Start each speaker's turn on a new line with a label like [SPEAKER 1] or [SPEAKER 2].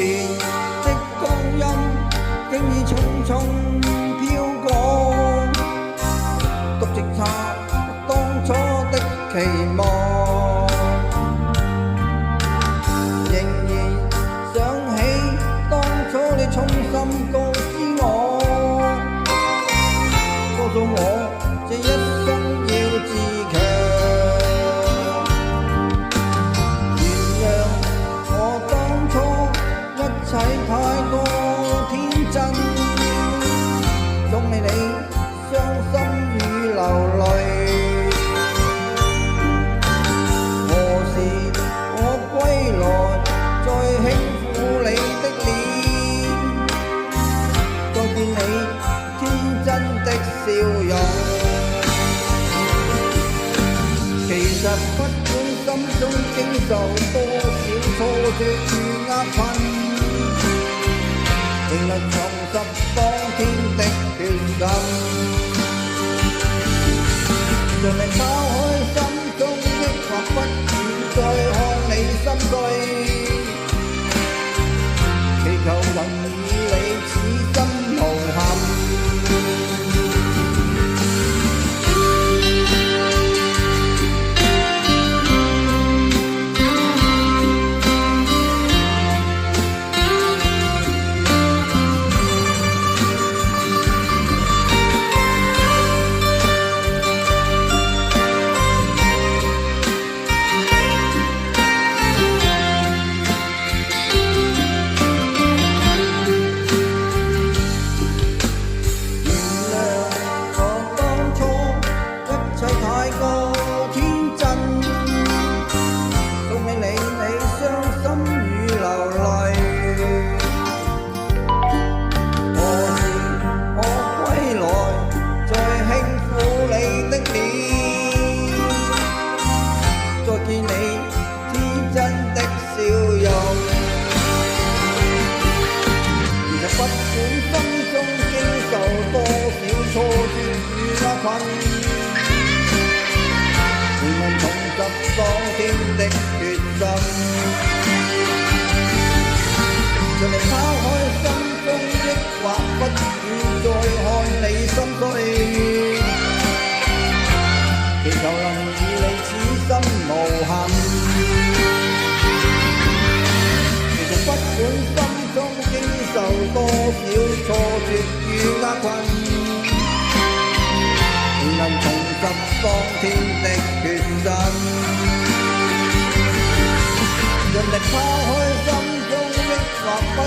[SPEAKER 1] 前的光陰，竟已匆匆飄過，獨直察當初的期望，仍然想起當初你衷心告知我，告訴我這一生要自強。一切太過天真，總令你傷心與流淚。何時我歸來，再輕撫你的臉，再見你天真的笑容。其實不管心中經受多少挫折與壓困，仍能重拾當天的決心，讓你拋開心中抑或不願再看你心碎，祈求能與你此生無憾。仍能重拾當天的決心，讓你拋開心中抑或不願再看你心碎，祈求能與你此生無憾。其實不管心中經受多少挫折與壓困，仍能重拾當天的決心，盡力拋開心中抑或不